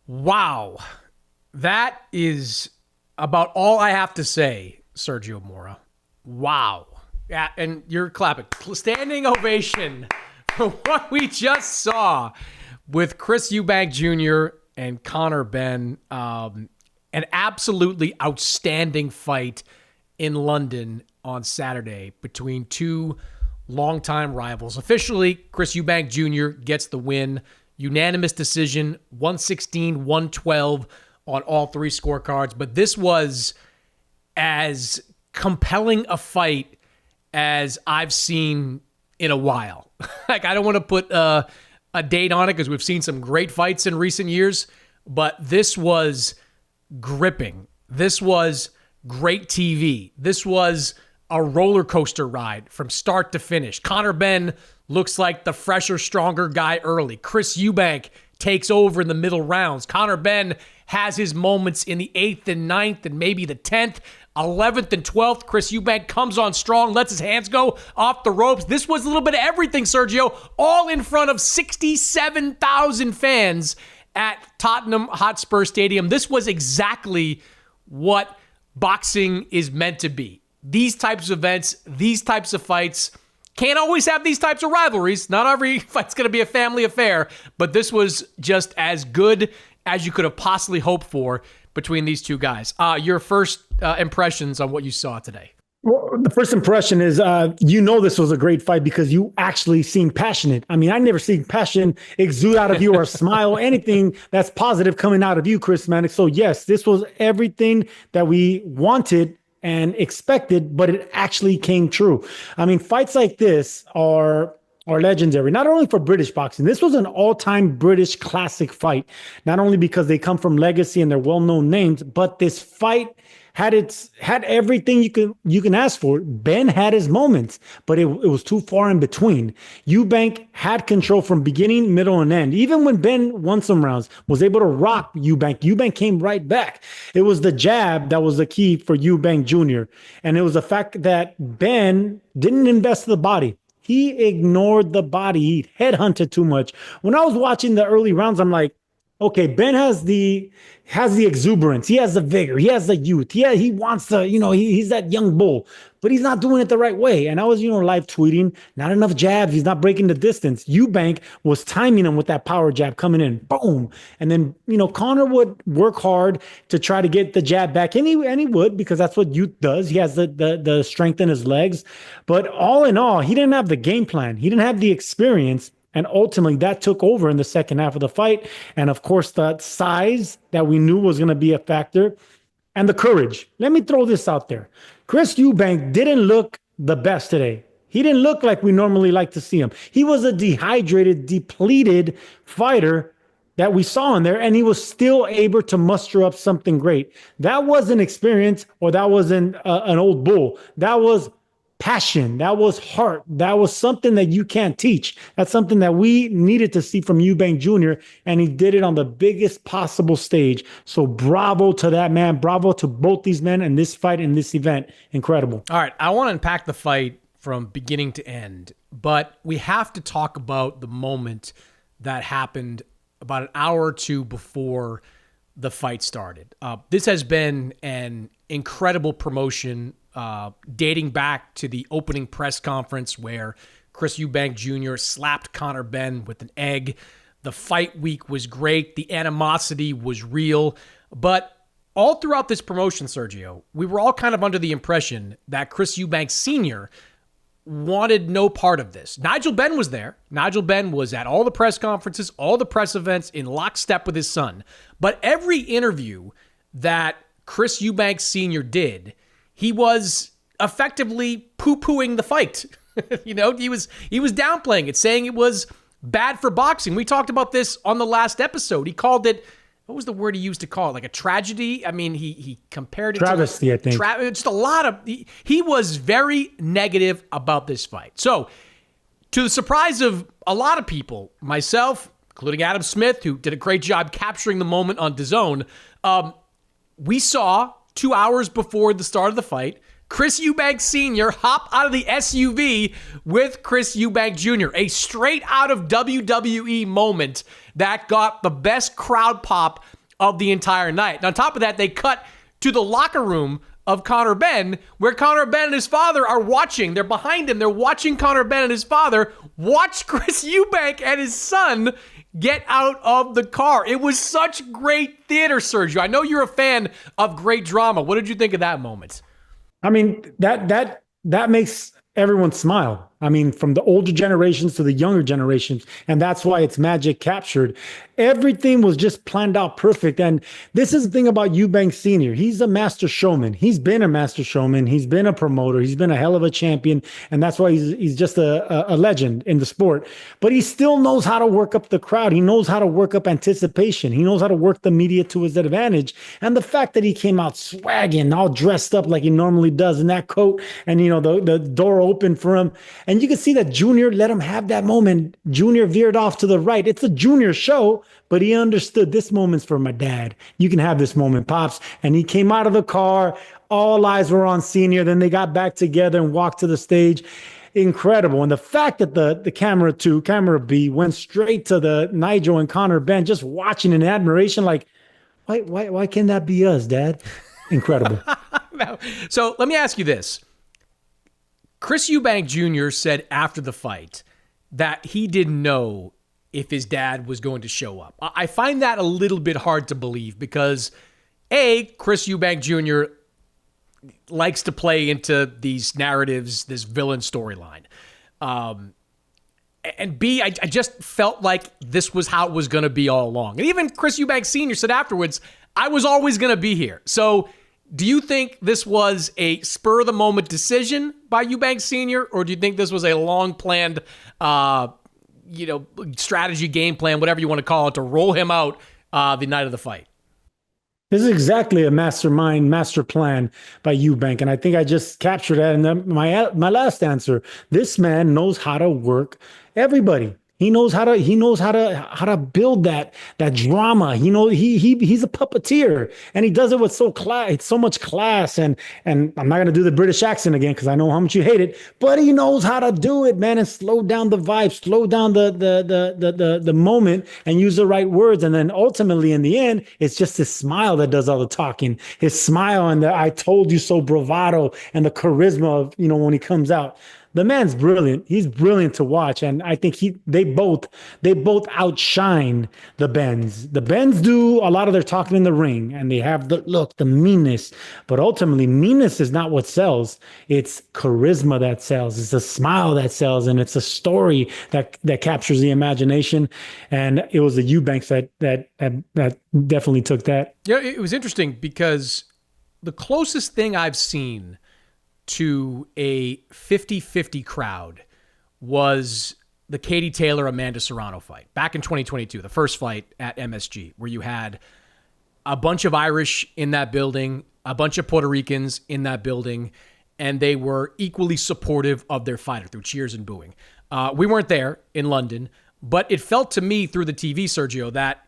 Wow. That is about all I have to say, Sergio Mora. Wow. Yeah, and you're clapping. Standing ovation for what we just saw with Chris Eubank Jr. and Conor Benn. An absolutely outstanding fight in London on Saturday between two longtime rivals. Officially, Chris Eubank Jr. gets the win. Unanimous decision, 116-112 on all three scorecards. But this was as compelling a fight as I've seen in a while. Like, I don't want to put a date on it because we've seen some great fights in recent years, but this was gripping. This was great TV. This was a roller coaster ride from start to finish. Conor Benn looks like the fresher, stronger guy early. Chris Eubank takes over in the middle rounds. Conor Benn has his moments in the 8th and 9th and maybe the 10th. 11th and 12th, Chris Eubank comes on strong, lets his hands go off the ropes. This was a little bit of everything, Sergio, all in front of 67,000 fans at Tottenham Hotspur Stadium. This was exactly what boxing is meant to be. These types of events, these types of fights. Can't always have these types of rivalries. Not every fight's going to be a family affair, but this was just as good as you could have possibly hoped for between these two guys. Your first impressions on what you saw today? Well, the first impression is, this was a great fight because you actually seem passionate. I mean, I never seen passion exude out of you or smile, anything that's positive coming out of you, Chris Mannix. So yes, this was everything that we wanted and expected, but it actually came true. I mean, fights like this are legendary, not only for British boxing. This was an all-time British classic fight, not only because they come from legacy and they're well-known names, but this fight had everything you can ask for. Ben had his moments, but it was too far in between. Eubank had control from beginning, middle, and end. Even when Ben won some rounds, was able to rock Eubank. Eubank came right back. It was the jab that was the key for Eubank Jr. And it was the fact that Ben didn't invest in the body. He ignored the body. He headhunted too much. When I was watching the early rounds, I'm like, okay, Ben has the exuberance. He has the vigor. He has the youth. He wants to, he's that young bull, but he's not doing it the right way. And I was, live tweeting, not enough jabs. He's not breaking the distance. Eubank was timing him with that power jab coming in, boom. And then, Conor would work hard to try to get the jab back. And he would, because that's what youth does. He has the strength in his legs. But all in all, he didn't have the game plan. He didn't have the experience. And ultimately, that took over in the second half of the fight. And of course, the size that we knew was going to be a factor and the courage. Let me throw this out there. Chris Eubank didn't look the best today. He didn't look like we normally like to see him. He was a dehydrated, depleted fighter that we saw in there, and he was still able to muster up something great. That wasn't experience, or that wasn't an old bull. That was passion. That was heart. That was something that you can't teach. That's something that we needed to see from Eubank Jr., and he did it on the biggest possible stage. So bravo to that man. Bravo to both these men and this fight and this event. Incredible. All right. I want to unpack the fight from beginning to end, but we have to talk about the moment that happened about an hour or two before the fight started. This has been an incredible promotion dating back to the opening press conference where Chris Eubank Jr. slapped Conor Benn with an egg. The fight week was great. The animosity was real. But all throughout this promotion, Sergio, we were all kind of under the impression that Chris Eubank Senior wanted no part of this. Nigel Benn was there. Nigel Benn was at all the press conferences, all the press events in lockstep with his son. But every interview that Chris Eubank Sr. did, he was effectively poo-pooing the fight. He was downplaying it, saying it was bad for boxing. We talked about this on the last episode. He called it, what was the word he used to call it? Like a tragedy? I mean, he compared it travesty, to... I think. Just a lot of... He was very negative about this fight. So, to the surprise of a lot of people, myself, including Adam Smith, who did a great job capturing the moment on DAZN, we saw 2 hours before the start of the fight, Chris Eubank Sr. hop out of the SUV with Chris Eubank Jr., a straight out of WWE moment that got the best crowd pop of the entire night. And on top of that, they cut to the locker room of Conor Benn, where Conor Benn and his father are watching. They're behind him. They're watching Conor Benn and his father watch Chris Eubank and his son get out of the car. It was such great theater, Sergio. I know you're a fan of great drama. What did you think of that moment? I mean, that makes everyone smile. I mean, from the older generations to the younger generations. And that's why it's magic captured. Everything was just planned out perfect. And this is the thing about Eubank Senior. He's a master showman. He's been a master showman. He's been a promoter. He's been a hell of a champion. And that's why he's just a legend in the sport. But he still knows how to work up the crowd. He knows how to work up anticipation. He knows how to work the media to his advantage. And the fact that he came out swagging, all dressed up like he normally does in that coat, and, you know, the door opened for him. And you can see that Junior let him have that moment. Junior veered off to the right. It's a Junior show, but he understood this moment's for my dad. You can have this moment, Pops. And he came out of the car. All eyes were on Senior. Then they got back together and walked to the stage. Incredible. And the fact that the camera B went straight to the Nigel and Conor Benn, just watching in admiration, like, why can't that be us, Dad? Incredible. So let me ask you this. Chris Eubank Jr. said after the fight that he didn't know if his dad was going to show up. I find that a little bit hard to believe because, A, Chris Eubank Jr. likes to play into these narratives, this villain storyline. And B, I just felt like this was how it was going to be all along. And even Chris Eubank Sr. said afterwards, I was always going to be here. So do you think this was a spur-of-the-moment decision by Eubank Senior, or do you think this was a long-planned, strategy, game plan, whatever you want to call it, to roll him out the night of the fight? This is exactly a mastermind, master plan by Eubank, and I think I just captured that in my last answer. This man knows how to work everybody. He knows how to build that drama. He's a puppeteer, and he does it with so much class. And I'm not gonna do the British accent again because I know how much you hate it, but he knows how to do it, man, and slow down the vibe, slow down the moment, and use the right words. And then ultimately, in the end, it's just his smile that does all the talking. His smile and the "I told you so" bravado and the charisma of, when he comes out. The man's brilliant. He's brilliant to watch, and I think they both outshine the Benns. The Benns do a lot of their talking in the ring, and they have the look, the meanness. But ultimately, meanness is not what sells. It's charisma that sells. It's a smile that sells, and it's a story that captures the imagination. And it was the Eubanks that definitely took that. Yeah, it was interesting because the closest thing I've seen to a 50-50 crowd was the Katie Taylor-Amanda Serrano fight back in 2022, the first fight at MSG, where you had a bunch of Irish in that building, a bunch of Puerto Ricans in that building, and they were equally supportive of their fighter through cheers and booing. We weren't there in London, but it felt to me through the TV, Sergio, that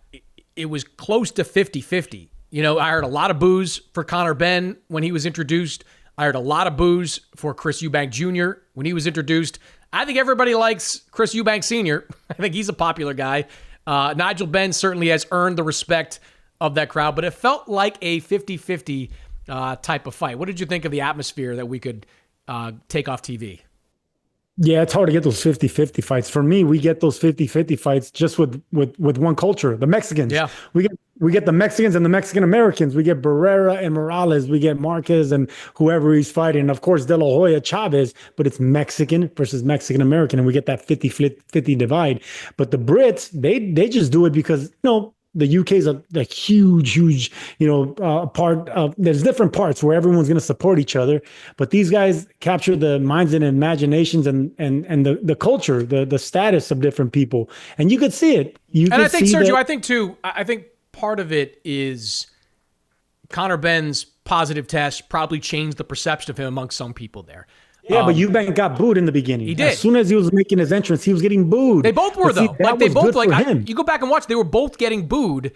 it was close to 50-50. I heard a lot of boos for Conor Benn when he was introduced. I heard a lot of boos for Chris Eubank Jr. when he was introduced. I think everybody likes Chris Eubank Sr. I think he's a popular guy. Nigel Benn certainly has earned the respect of that crowd, but it felt like a 50-50 type of fight. What did you think of the atmosphere that we could take off TV? Yeah, it's hard to get those 50-50 fights. For me, we get those 50-50 fights just with one culture, the Mexicans. Yeah. We get the Mexicans and the Mexican Americans. We get Barrera and Morales. We get Marquez and whoever he's fighting. Of course, De La Hoya, Chavez, but it's Mexican versus Mexican American, and we get that 50-50 divide. But the Brits, they just do it because, the UK is a huge, part of, there's different parts where everyone's going to support each other. But these guys capture the minds and imaginations and the culture, the status of different people. And you could see it. I think, Sergio, I think part of it is Conor Benn's positive test probably changed the perception of him amongst some people there. Yeah, but Eubank got booed in the beginning. He did. As soon as he was making his entrance, he was getting booed. They both were, though. You go back and watch, they were both getting booed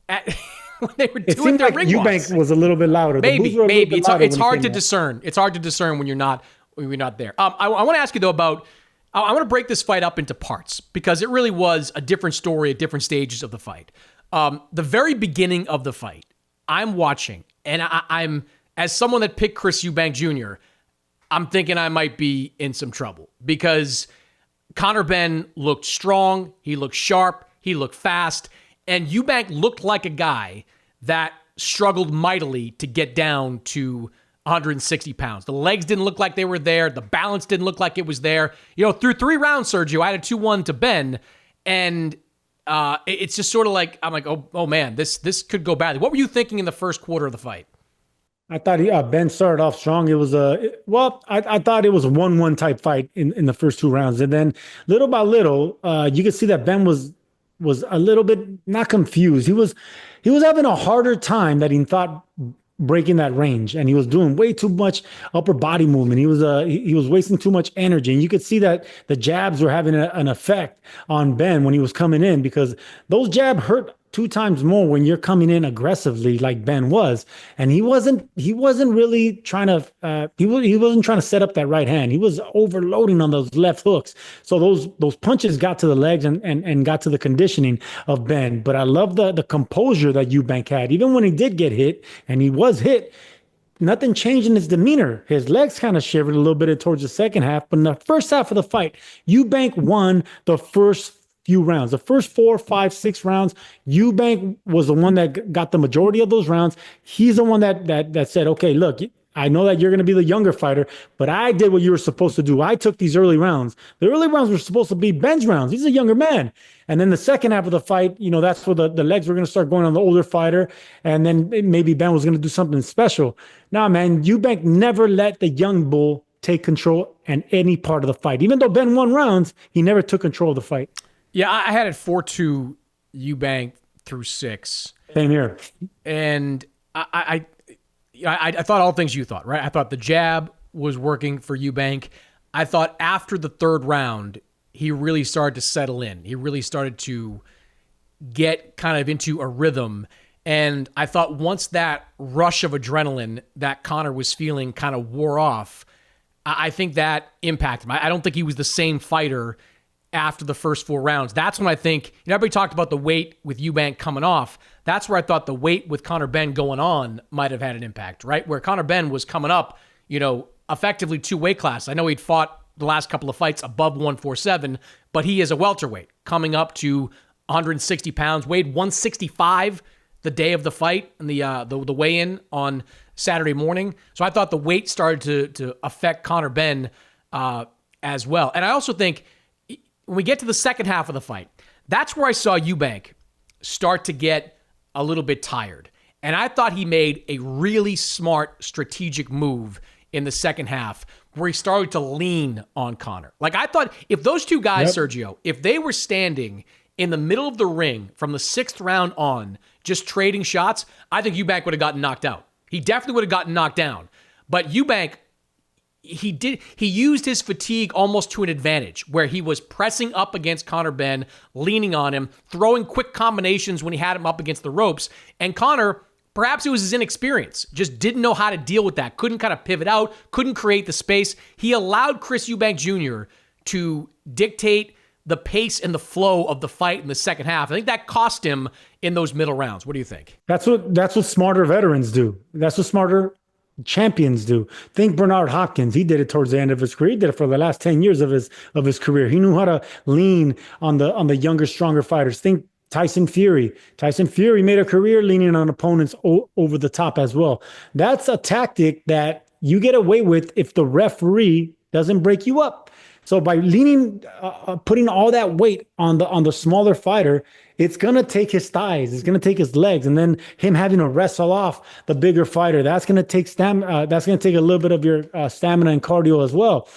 when they were doing their ring walks. Eubank was a little bit louder. Maybe. It's hard to discern. It's hard to discern when you're not there. I want to ask you, though, about I want to break this fight up into parts because it really was a different story at different stages of the fight. The very beginning of the fight, I'm watching, and I'm as someone that picked Chris Eubank Jr., I'm thinking I might be in some trouble because Conor Benn looked strong, he looked sharp, he looked fast, and Eubank looked like a guy that struggled mightily to get down to 160 pounds. The legs didn't look like they were there. The balance didn't look like it was there. Through 3 rounds, Sergio, I had a 2-1 to Ben, and it's just sort of like, I'm like, oh man, this could go badly. What were you thinking in the first quarter of the fight? I thought Ben started off strong. It was I thought it was a 1-1 type fight in the first 2 rounds. And then little by little, you could see that Ben was a little bit not confused. He was having a harder time that he thought breaking that range, and he was doing way too much upper body movement. He was wasting too much energy, and you could see that the jabs were having an effect on Ben when he was coming in, because those jabs hurt 2 times more when you're coming in aggressively like Ben was. And he wasn't really trying to he wasn't trying to set up that right hand. He was overloading on those left hooks. So those punches got to the legs and got to the conditioning of Ben. But I love the composure that Eubank had. Even when he did get hit, and he was hit, nothing changed in his demeanor. His legs kind of shivered a little bit towards the second half. But in the first half of the fight, Eubank won the first few rounds. The first 4, 5, 6 rounds, Eubank was the one that got the majority of those rounds. He's the one that said, okay, look, I know that you're going to be the younger fighter, but I did what you were supposed to do. I took these early rounds. The early rounds were supposed to be Ben's rounds. He's a younger man. And then the second half of the fight, that's where the legs were going to start going on the older fighter. And then maybe Ben was going to do something special. Nah, man, Eubank never let the young bull take control in any part of the fight. Even though Ben won rounds, he never took control of the fight. Yeah, I had it 4-2 Eubank through 6. Same here. And I thought all things you thought, right? I thought the jab was working for Eubank. I thought after the 3rd round, he really started to settle in. He really started to get kind of into a rhythm. And I thought once that rush of adrenaline that Conor was feeling kind of wore off, I think that impacted him. I don't think he was the same fighter after the first 4 rounds. That's when I think, everybody talked about the weight with Eubank coming off. That's where I thought the weight with Conor Benn going on might have had an impact, right? Where Conor Benn was coming up, effectively 2 weight classes. I know he'd fought the last couple of fights above 147, but he is a welterweight coming up to 160 pounds, weighed 165 the day of the fight and the weigh-in on Saturday morning. So I thought the weight started to affect Conor Benn as well. And I also think when we get to the second half of the fight, that's where I saw Eubank start to get a little bit tired. And I thought he made a really smart strategic move in the second half where he started to lean on Conor. Like, I thought if those 2 guys, yep, Sergio, if they were standing in the middle of the ring from the 6th round on, just trading shots, I think Eubank would have gotten knocked out. He definitely would have gotten knocked down. But Eubank, he used his fatigue almost to an advantage where he was pressing up against Conor Benn, leaning on him, throwing quick combinations when he had him up against the ropes. And Conor, perhaps it was his inexperience, just didn't know how to deal with that, couldn't kind of pivot out, couldn't create the space. He allowed Chris Eubank Jr. to dictate the pace and the flow of the fight in the second half. I think that cost him in those middle rounds. What do you think? That's what smarter veterans do. That's what smarter champions do. Think Bernard Hopkins. He did it towards the end of his career. He did it for the last 10 years of his career. He knew how to lean on the younger, stronger fighters. Think Tyson Fury. Tyson Fury made a career leaning on opponents over the top as well. That's a tactic that you get away with if the referee doesn't break you up. So by leaning, putting all that weight on the smaller fighter, it's going to take his thighs, it's going to take his legs, and then him having to wrestle off the bigger fighter. That's going to take that's going to take a little bit of your stamina and cardio as well.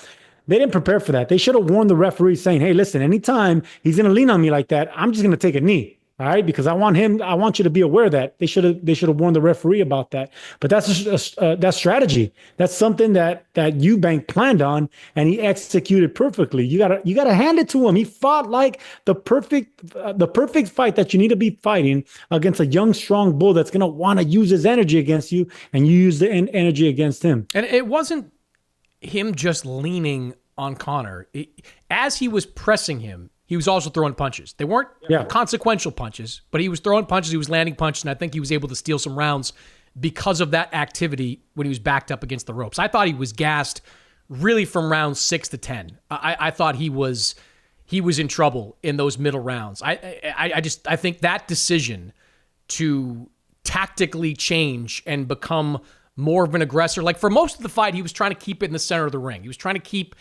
They didn't prepare for that. They should have warned the referee saying, hey, listen, anytime he's going to lean on me like that, I'm just going to take a knee. All right, because I want you to be aware of that. They should have warned the referee about that. But that's strategy. That's something that Eubank planned on, and he executed perfectly. You gotta hand it to him. He fought like the perfect fight that you need to be fighting against a young, strong bull that's gonna want to use his energy against you, and you use the energy against him. And it wasn't him just leaning on Conor. As he was pressing him, he was also throwing punches. They weren't consequential punches, but he was throwing punches. He was landing punches, and I think he was able to steal some rounds because of that activity when he was backed up against the ropes. I thought he was gassed really from rounds 6 to 10. I thought he was in trouble in those middle rounds. I think that decision to tactically change and become more of an aggressor, like for most of the fight, he was trying to keep it in the center of the ring. He was trying to keep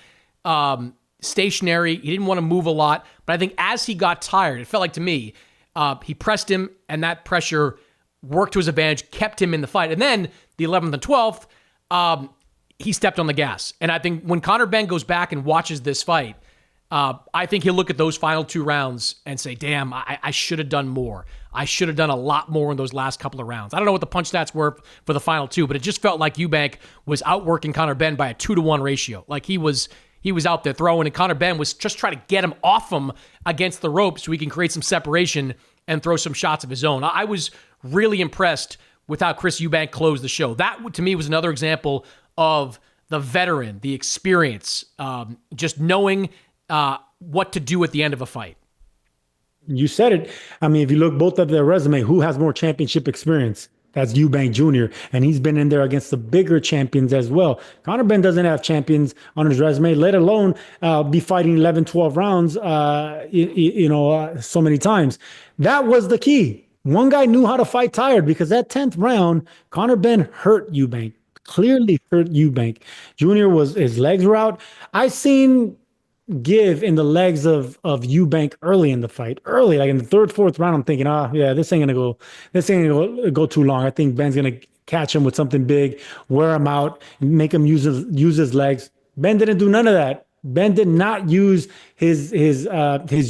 stationary. He didn't want to move a lot, but I think as he got tired, it felt like to me, he pressed him, and that pressure worked to his advantage, kept him in the fight. And then the 11th and 12th, he stepped on the gas. And I think when Conor Benn goes back and watches this fight, I think he'll look at those final 2 rounds and say, damn, I should have done more. I should have done a lot more in those last couple of rounds. I don't know what the punch stats were for the final 2, but it just felt like Eubank was outworking Conor Benn by a 2-to-1 ratio. Like he was out there throwing, and Conor Benn was just trying to get him off him against the rope so he can create some separation and throw some shots of his own. I was really impressed with how Chris Eubank closed the show. That, to me, was another example of the veteran, the experience, just knowing what to do at the end of a fight. You said it. I mean, if you look both at their resume, who has more championship experience? That's Eubank Jr., and he's been in there against the bigger champions as well. Conor Benn doesn't have champions on his resume, let alone be fighting 11, 12 rounds, so many times. That was the key. One guy knew how to fight tired, because that 10th round, Conor Benn hurt Eubank, clearly hurt Eubank. Jr. his legs were out. I seen give in the legs of Eubank early in the fight. Early, like in the 3rd, 4th round, I'm thinking, this ain't gonna go too long. I think Ben's gonna catch him with something big, wear him out, and make him use his legs. Benn didn't do none of that. Benn did not use his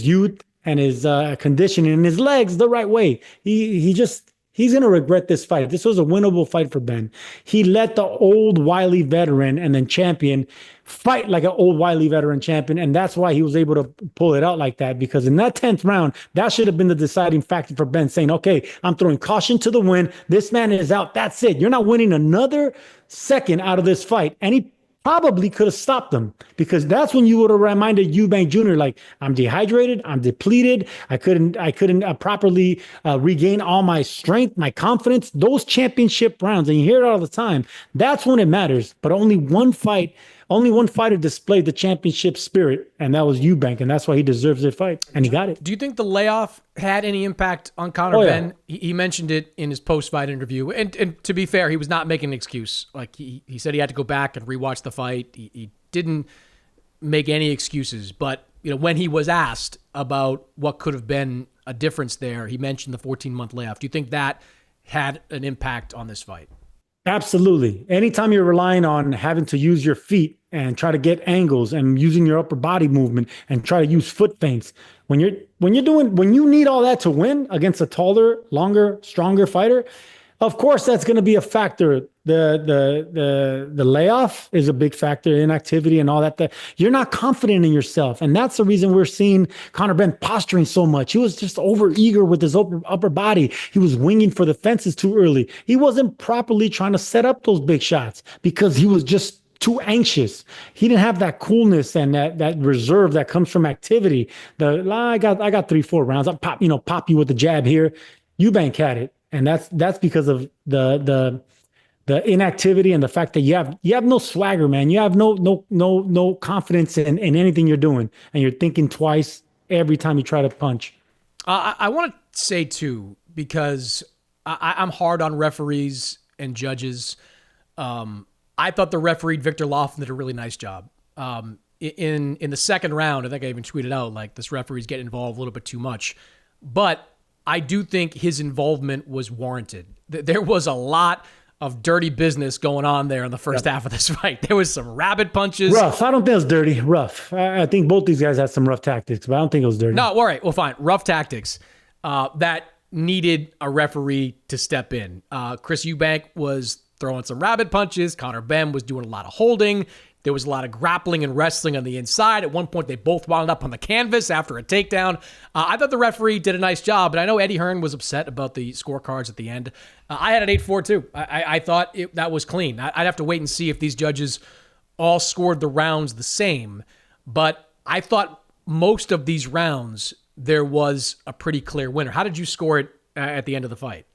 youth and his conditioning and his legs the right way. He's going to regret this fight. This was a winnable fight for Benn. He let the old wily veteran and then champion fight like an old wily veteran champion, and that's why he was able to pull it out like that, because in that 10th round, that should have been the deciding factor for Benn, saying, okay, I'm throwing caution to the wind. This man is out. That's it. You're not winning another second out of this fight. And he probably could have stopped them, because that's when you would have reminded Eubank Jr., like, I'm dehydrated, I'm depleted, I couldn't properly regain all my strength, my confidence. Those championship rounds, and you hear it all the time, that's when it matters. But only one fighter displayed the championship spirit, and that was Eubank, and that's why he deserves that fight, and he got it. Do you think the layoff had any impact on Conor Benn? He mentioned it in his post-fight interview, and to be fair, he was not making an excuse. Like he said he had to go back and rewatch the fight. He didn't make any excuses, but when he was asked about what could have been a difference there, he mentioned the 14-month layoff. Do you think that had an impact on this fight? Absolutely. Anytime you're relying on having to use your feet and try to get angles and using your upper body movement and try to use foot feints, when you need all that to win against a taller, longer, stronger fighter, of course that's going to be a factor. The layoff is a big factor, inactivity and all that. You're not confident in yourself, and that's the reason we're seeing Conor Benn posturing so much. He was just over eager with his upper body. He was winging for the fences too early. He wasn't properly trying to set up those big shots because he was just too anxious. He didn't have that coolness and that reserve that comes from activity. I got 3-4 rounds. I'll pop you with the jab here. Eubank had it. And that's because of the inactivity and the fact that you have no swagger, man. You have no confidence in anything you're doing, and you're thinking twice every time you try to punch. I want to say too, because I'm hard on referees and judges. I thought the referee Victor Laughlin did a really nice job. In the second round, I think I even tweeted out, like, this referee's getting involved a little bit too much, but I do think his involvement was warranted. There was a lot of dirty business going on there in the first half of this fight. There was some rabbit punches. Rough. I don't think it was dirty. Rough. I think both these guys had some rough tactics, but I don't think it was dirty. No, all right. Well, fine. Rough tactics that needed a referee to step in. Chris Eubank was throwing some rabbit punches. Conor Benn was doing a lot of holding. There was a lot of grappling and wrestling on the inside. At one point, they both wound up on the canvas after a takedown. I thought the referee did a nice job, but I know Eddie Hearn was upset about the scorecards at the end. I had an 8-4 too. I thought that was clean. I'd have to wait and see if these judges all scored the rounds the same, but I thought most of these rounds, there was a pretty clear winner. How did you score it at the end of the fight?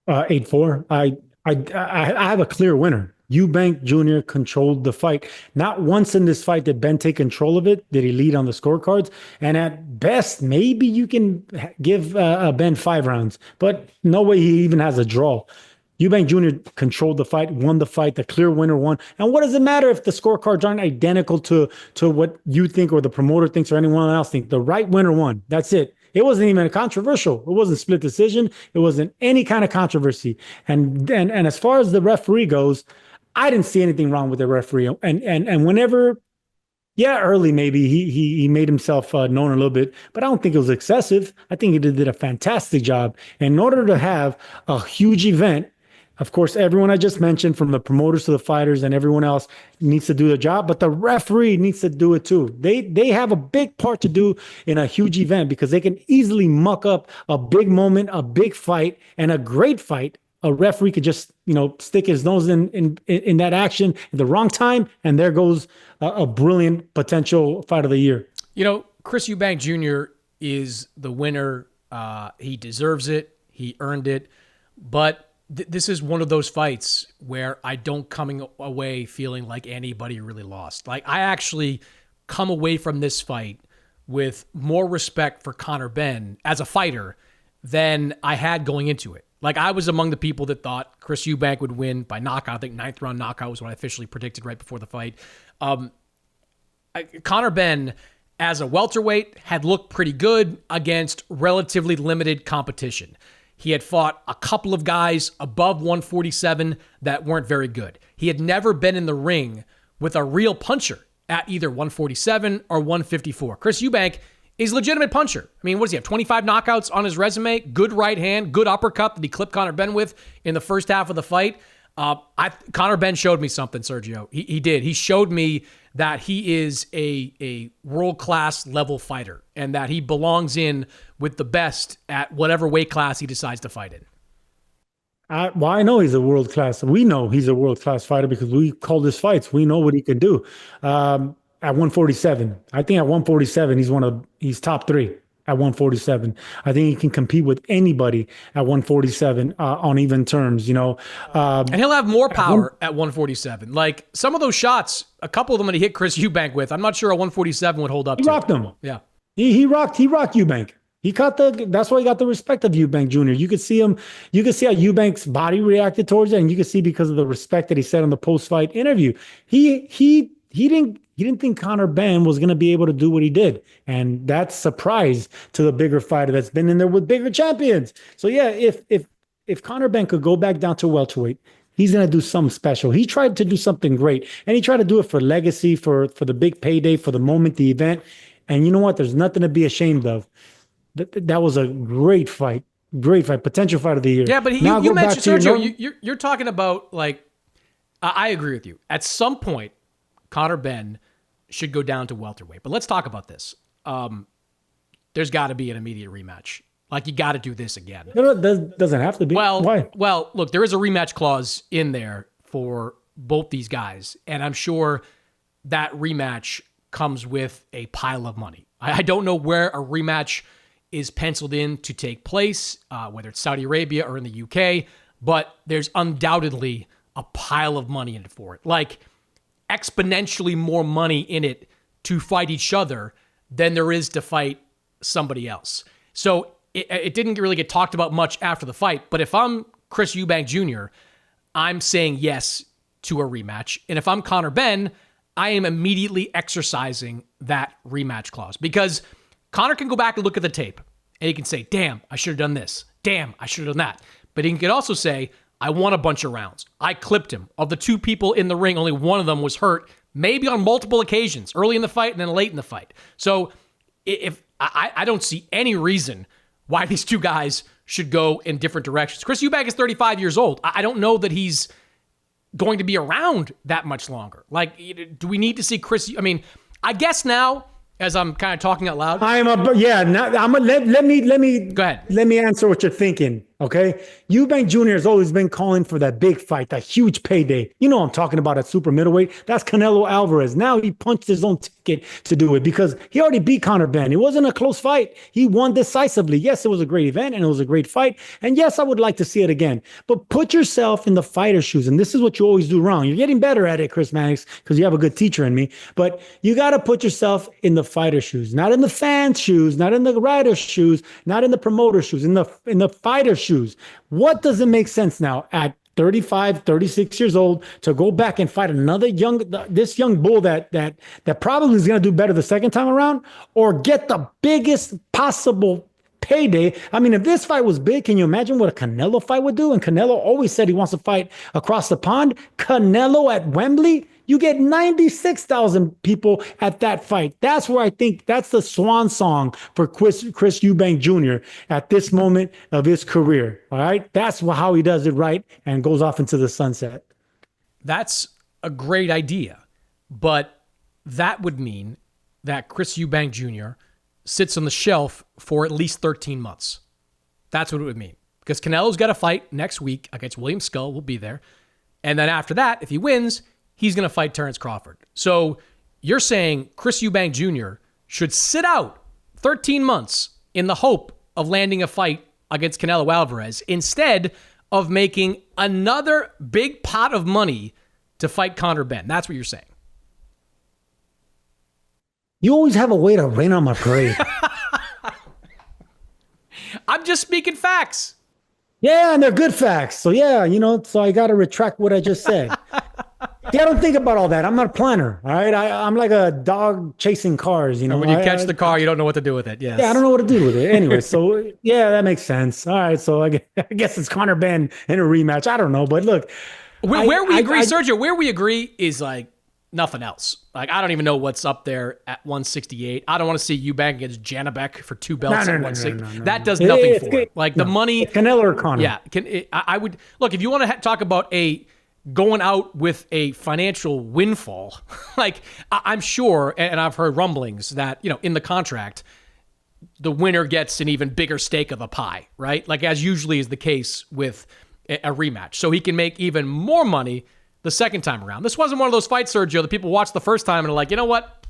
8-4. I have a clear winner. Eubank Jr. controlled the fight. Not once in this fight did Ben take control of it. Did he lead on the scorecards? And at best, maybe you can give Ben 5 rounds, but no way he even has a draw. Eubank Jr. controlled the fight, won the fight. The clear winner won. And what does it matter if the scorecards aren't identical to what you think or the promoter thinks or anyone else thinks? The right winner won. That's it. It wasn't even controversial. It wasn't split decision. It wasn't any kind of controversy. And as far as the referee goes, I didn't see anything wrong with the referee. And whenever, yeah, early maybe he made himself known a little bit, but I don't think it was excessive. I think he did a fantastic job. And in order to have a huge event, of course, everyone I just mentioned, from the promoters to the fighters and everyone else, needs to do the job, but the referee needs to do it too. They have a big part to do in a huge event because they can easily muck up a big moment, a big fight, and a great fight. A referee could just, stick his nose in that action at the wrong time, and there goes a brilliant potential fight of the year. Chris Eubank Jr. is the winner. He deserves it. He earned it. But this is one of those fights where I don't coming away feeling like anybody really lost. Like, I actually come away from this fight with more respect for Conor Benn as a fighter than I had going into it. Like, I was among the people that thought Chris Eubank would win by knockout. I think 9th round knockout was what I officially predicted right before the fight. Conor Benn, as a welterweight, had looked pretty good against relatively limited competition. He had fought a couple of guys above 147 that weren't very good. He had never been in the ring with a real puncher at either 147 or 154. Chris Eubank is a legitimate puncher. I mean, what does he have? 25 knockouts on his resume, good right hand, good uppercut that he clipped Conor Benn with in the first half of the fight. Conor Benn showed me something, Sergio. He did. He showed me that he is a world-class level fighter and that he belongs in with the best at whatever weight class he decides to fight in. I know he's a world-class. We know he's a world-class fighter because we called his fights. We know what he can do. At 147, I think at 147, he's top 3 at 147. I think he can compete with anybody at 147 on even terms, and he'll have more power at 147. Like, some of those shots, a couple of them that he hit Chris Eubank with, I'm not sure a 147 would hold up. He rocked them. Yeah. He rocked Eubank. That's why he got the respect of Eubank Jr. You could see how Eubank's body reacted towards it, and you could see because of the respect that he said on the post-fight interview. He didn't think Conor Benn was going to be able to do what he did. And that's a surprise to the bigger fighter that's been in there with bigger champions. So yeah, if Conor Benn could go back down to welterweight, he's going to do something special. He tried to do something great, and he tried to do it for legacy, for the big payday, for the moment, the event. And you know what? There's nothing to be ashamed of. That was a great fight, potential fight of the year. Yeah, but you mentioned, Sergio, you're talking about, like, I agree with you. At some point, Conor Benn should go down to welterweight. But let's talk about this. There's got to be an immediate rematch. Like, you got to do this again. No, it doesn't have to be. Why? Well, look, there is a rematch clause in there for both these guys, and I'm sure that rematch comes with a pile of money. I don't know where a rematch is penciled in to take place, whether it's Saudi Arabia or in the UK, but there's undoubtedly a pile of money in it for it. Like, exponentially more money in it to fight each other than there is to fight somebody else. So it didn't really get talked about much after the fight, but if I'm Chris Eubank Jr., I'm saying yes to a rematch. And if I'm Conor Benn, I am immediately exercising that rematch clause, because Conor can go back and look at the tape and he can say, damn, I should have done this. Damn, I should have done that. But he can also say, I won a bunch of rounds. I clipped him. Of the 2 people in the ring, only one of them was hurt, maybe on multiple occasions, early in the fight and then late in the fight. So if I don't see any reason why these 2 guys should go in different directions. Chris Eubank is 35 years old. I don't know that he's going to be around that much longer. Like, do we need to see Chris? I mean, I guess now, as I'm kind of talking out loud, let me go ahead. Let me answer what you're thinking. Okay. Eubank Jr. has always been calling for that big fight, that huge payday. You know, I'm talking about at super middleweight. That's Canelo Alvarez. Now he punched his own ticket to do it because he already beat Conor Benn. It wasn't a close fight. He won decisively. Yes, it was a great event and it was a great fight. And yes, I would like to see it again. But put yourself in the fighter's shoes. And this is what you always do wrong. You're getting better at it, Chris Mannix, because you have a good teacher in me. But you got to put yourself in the fighter's shoes, not in the fan's shoes, not in the rider's shoes, not in the promoter's shoes, in the fighter's shoes. What doesn't make sense now at 35, 36 years old to go back and fight this young bull that probably is going to do better the second time around, or get the biggest possible payday? I mean, if this fight was big, can you imagine what a Canelo fight would do? And Canelo always said he wants to fight across the pond. Canelo at Wembley, you get 96,000 people at that fight. That's where I think that's the swan song for Chris Eubank Jr. at this moment of his career. All right. That's how he does it right and goes off into the sunset. That's a great idea. But that would mean that Chris Eubank Jr. sits on the shelf for at least 13 months. That's what it would mean. Because Canelo's got a fight next week against William Skull. We'll be there. And then after that, if he wins, he's going to fight Terrence Crawford. So you're saying Chris Eubank Jr. should sit out 13 months in the hope of landing a fight against Canelo Alvarez instead of making another big pot of money to fight Conor Benn. That's what you're saying. You always have a way to rain on my parade. I'm just speaking facts. Yeah, and they're good facts. So yeah, so I got to retract what I just said. See, I don't think about all that. I'm not a planner. All right. I'm like a dog chasing cars, When you catch the car, you don't know what to do with it. Yes. Yeah, I don't know what to do with it. Anyway, so yeah, that makes sense. All right. So I guess it's Conor Benn in a rematch. I don't know. But look. Where we agree, Sergio, where we agree is like nothing else. Like, I don't even know what's up there at 168. I don't want to see Eubank against Janibek for 2 belts at 160. That does nothing for it. Like the money. Canelo or Conor. Yeah. I would look, if you want to talk about going out with a financial windfall, like I'm sure, and I've heard rumblings that, in the contract, the winner gets an even bigger stake of the pie, right? Like as usually is the case with a rematch. So he can make even more money the second time around. This wasn't one of those fights, Sergio, that people watch the first time and are like, you know what?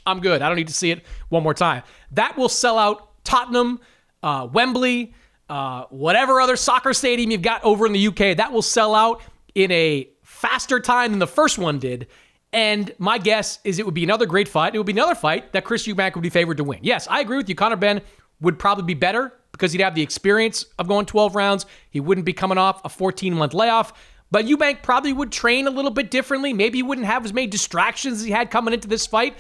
I'm good. I don't need to see it one more time. That will sell out Tottenham, Wembley, whatever other soccer stadium you've got over in the UK. That will sell out in a faster time than the first one did. And my guess is it would be another great fight. It would be another fight that Chris Eubank would be favored to win. Yes, I agree with you. Conor Benn would probably be better because he'd have the experience of going 12 rounds. He wouldn't be coming off a 14-month layoff. But Eubank probably would train a little bit differently. Maybe he wouldn't have as many distractions as he had coming into this fight.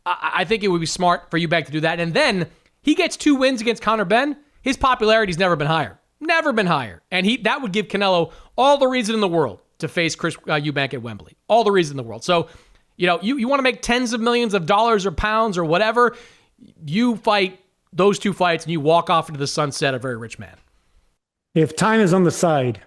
I think it would be smart for Eubank to do that. And then he gets 2 wins against Conor Benn. His popularity's never been higher. Never been higher. And that would give Canelo all the reason in the world to face Chris Eubank at Wembley. All the reason in the world. So, you want to make tens of millions of dollars or pounds or whatever, you fight those 2 fights and you walk off into the sunset a very rich man. If time is on the side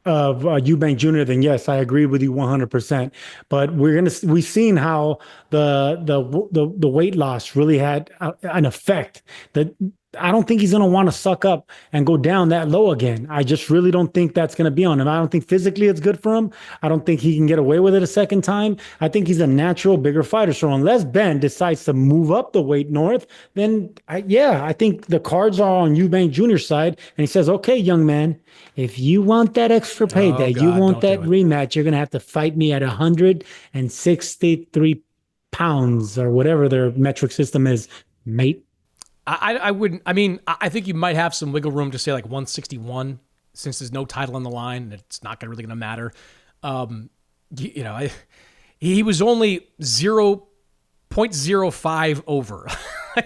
of Eubank Jr., then yes, I agree with you 100%. But we've seen how the weight loss really had an effect. That I don't think he's going to want to suck up and go down that low again. I just really don't think that's going to be on him. I don't think physically it's good for him. I don't think he can get away with it a second time. I think he's a natural bigger fighter. So unless Ben decides to move up the weight north, then I think the cards are on Eubank Jr.'s side. And he says, okay, young man, if you want that extra payday, you want that rematch, you're going to have to fight me at 163 pounds or whatever their metric system is, mate. I wouldn't. I mean, I think you might have some wiggle room to say like 161 since there's no title on the line and it's not really going to matter. He was only 0.05 over.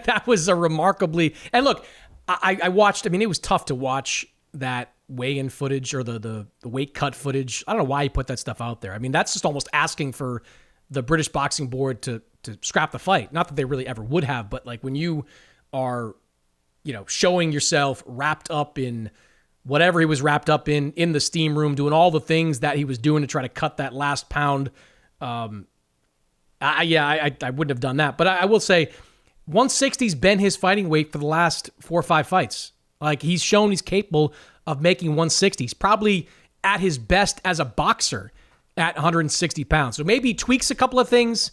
That was a remarkably. And look, I watched. I mean, it was tough to watch that weigh-in footage or the weight cut footage. I don't know why he put that stuff out there. I mean, that's just almost asking for the British Boxing Board to scrap the fight. Not that they really ever would have, but like when you are, showing yourself wrapped up in whatever he was wrapped up in the steam room, doing all the things that he was doing to try to cut that last pound. I wouldn't have done that. But I will say 160's been his fighting weight for the last 4 or 5 fights. Like, he's shown he's capable of making 160. He's probably at his best as a boxer at 160 pounds. So maybe he tweaks a couple of things,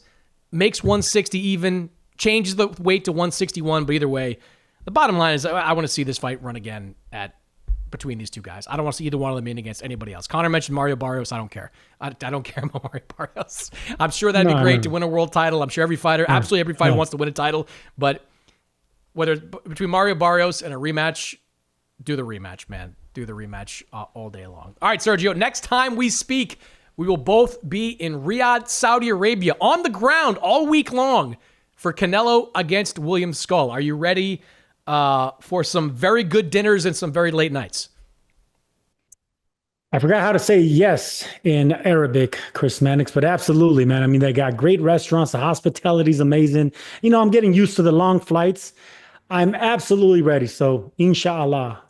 makes 160 even, changes the weight to 161. But either way, the bottom line is I want to see this fight run again between these two guys. I don't want to see either one of them in against anybody else. Conor mentioned Mario Barrios. I don't care. I don't care about Mario Barrios. I'm sure that'd be great to win a world title. I'm sure absolutely every fighter wants to win a title. But whether between Mario Barrios and a rematch, do the rematch, man. Do the rematch all day long. All right, Sergio, next time we speak, we will both be in Riyadh, Saudi Arabia, on the ground all week long for Canelo against William Skull. Are you ready for some very good dinners and some very late nights? I forgot how to say yes in Arabic, Chris Mannix, but absolutely, man. I mean, they got great restaurants. The hospitality is amazing. I'm getting used to the long flights. I'm absolutely ready. So, inshallah.